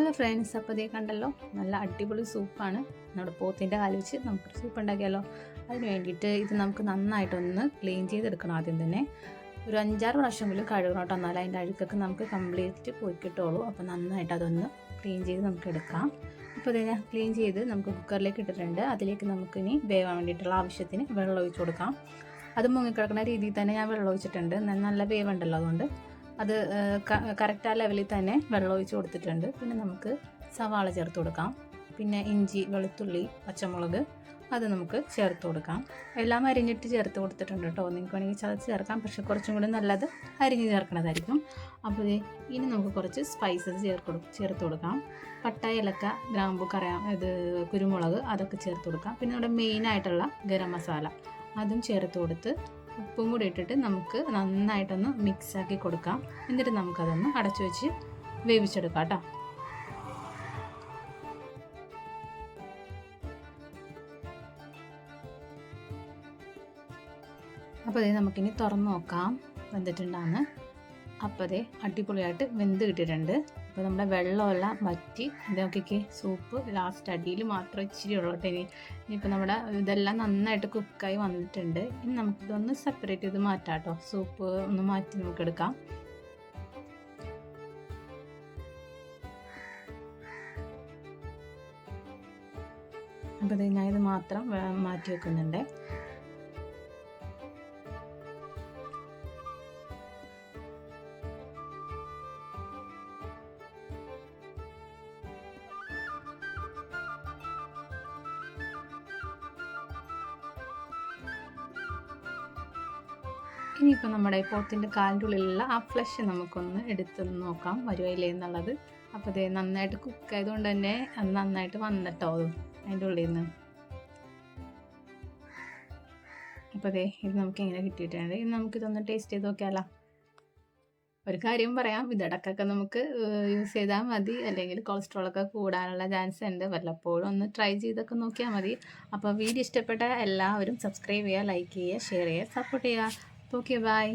Hello friends, അപ്പോൾ ഇതേ കണ്ടല്ലോ, നല്ല അടിപൊളി സൂപ്പാണ്. നമ്മുടെ പോത്തിൻ്റെ കാല് വെച്ച് നമുക്കൊരു സൂപ്പ് ഉണ്ടാക്കിയാലോ. അതിന് വേണ്ടിയിട്ട് ഇത് നമുക്ക് നന്നായിട്ടൊന്ന് ക്ലീൻ ചെയ്തെടുക്കണം. ആദ്യം തന്നെ ഒരു 5-6 പ്രാവശ്യമെങ്കിലും കഴുകണം കേട്ടോ, എന്നാൽ അതിൻ്റെ അഴുക്കൊക്കെ നമുക്ക് കംപ്ലീറ്റ് പോയി കിട്ടുള്ളൂ. അപ്പോൾ നന്നായിട്ട് അതൊന്ന് ക്ലീൻ ചെയ്ത് നമുക്ക് എടുക്കാം. അപ്പോൾ ഇത് ഞാൻ ക്ലീൻ ചെയ്ത് നമുക്ക് കുക്കറിലേക്ക് ഇട്ടിട്ടുണ്ട്. അതിലേക്ക് നമുക്കിനി വേവാൻ വേണ്ടിയിട്ടുള്ള ആവശ്യത്തിന് വെള്ളം ഒഴിച്ച് കൊടുക്കാം. അത് മുങ്ങിക്കിടക്കുന്ന രീതിയിൽ തന്നെ ഞാൻ വെള്ളം ഒഴിച്ചിട്ടുണ്ട്. നല്ല വേവുണ്ടല്ലോ, അതുകൊണ്ട് അത് കറക്റ്റ് ആ ലെവലിൽ തന്നെ വെള്ളം ഒഴിച്ച് കൊടുത്തിട്ടുണ്ട്. പിന്നെ നമുക്ക് സവാള ചേർത്ത് കൊടുക്കാം. പിന്നെ ഇഞ്ചി, വെളുത്തുള്ളി, പച്ചമുളക് അത് നമുക്ക് ചേർത്ത് കൊടുക്കാം. എല്ലാം അരിഞ്ഞിട്ട് ചേർത്ത് കൊടുത്തിട്ടുണ്ട് കേട്ടോ. നിങ്ങൾക്ക് വേണമെങ്കിൽ ചതച്ച് ചേർക്കാം, പക്ഷേ കുറച്ചും കൂടി നല്ലത് അരിഞ്ഞ് ചേർക്കണതായിരിക്കും. അപ്പോൾ ഇനി നമുക്ക് കുറച്ച് സ്പൈസസ് ചേർത്ത് കൊടുക്കാം. പട്ട, ഏലക്ക, ഗ്രാമ്പു, ഇത് കുരുമുളക് അതൊക്കെ ചേർത്ത് കൊടുക്കാം. പിന്നെ നമ്മുടെ മെയിനായിട്ടുള്ള ഗരം മസാല അതും ചേർത്ത് കൊടുത്ത് ഉപ്പും കൂടി ഇട്ടിട്ട് നമുക്ക് നന്നായിട്ടൊന്ന് മിക്സാക്കി കൊടുക്കാം. എന്നിട്ട് നമുക്കതൊന്ന് അടച്ചു വെച്ച് വേവിച്ചെടുക്കാം കേട്ടോ. അപ്പോൾ ഇത് നമുക്കിനി തുറന്ന് നോക്കാം വെന്തിട്ടുണ്ടാന്ന്. അപ്പോൾ അതേ അടിപൊളിയായിട്ട് വെന്ത് കിട്ടിയിട്ടുണ്ട്. അപ്പോൾ നമ്മുടെ വെള്ളമെല്ലാം വറ്റി ഇതൊക്കെ സൂപ്പ് ലാസ്റ്റ് അടിയിൽ മാത്രം ഇച്ചിരി ഉള്ളട്ടെ. ഇനിയിപ്പോൾ നമ്മുടെ ഇതെല്ലാം നന്നായിട്ട് കുക്കായി വന്നിട്ടുണ്ട്. ഇനി നമുക്കിതൊന്ന് സെപ്പറേറ്റ് ചെയ്ത് മാറ്റാം കേട്ടോ. സൂപ്പ് ഒന്ന് മാറ്റി നമുക്ക് എടുക്കാം. അപ്പോൾ ഞാൻ ഇത് മാത്രം മാറ്റി വെക്കുന്നുണ്ട്. ഇനിയിപ്പോൾ നമ്മുടെ പോത്തിൻ്റെ കാലിൻ്റെ ഉള്ളിലുള്ള ആ ഫ്ലഷ് നമുക്കൊന്ന് എടുത്ത് നോക്കാം വരുവയില്ലേ എന്നുള്ളത്. അപ്പോൾ അതേ നന്നായിട്ട് കുക്കായതുകൊണ്ട് തന്നെ അത് നന്നായിട്ട് വന്നിട്ടോ അതിൻ്റെ ഉള്ളിൽ നിന്ന്. അപ്പോൾ അതേ ഇത് നമുക്ക് ഇങ്ങനെ കിട്ടിയിട്ടുണ്ട്. ഇനി നമുക്കിതൊന്ന് ടേസ്റ്റ് ചെയ്ത് നോക്കിയാലോ. ഒരു കാര്യം പറയാം, ഇതിടക്കൊക്കെ നമുക്ക് യൂസ് ചെയ്താൽ മതി, അല്ലെങ്കിൽ കൊളസ്ട്രോളൊക്കെ കൂടാനുള്ള ചാൻസ് ഉണ്ട്. വല്ലപ്പോഴും ഒന്ന് ട്രൈ ചെയ്തൊക്കെ നോക്കിയാൽ മതി. അപ്പോൾ വീഡിയോ ഇഷ്ടപ്പെട്ട എല്ലാവരും സബ്സ്ക്രൈബ് ചെയ്യുക, ലൈക്ക് ചെയ്യുക, ഷെയർ ചെയ്യുക, സപ്പോർട്ട് ചെയ്യുക. Okay, bye.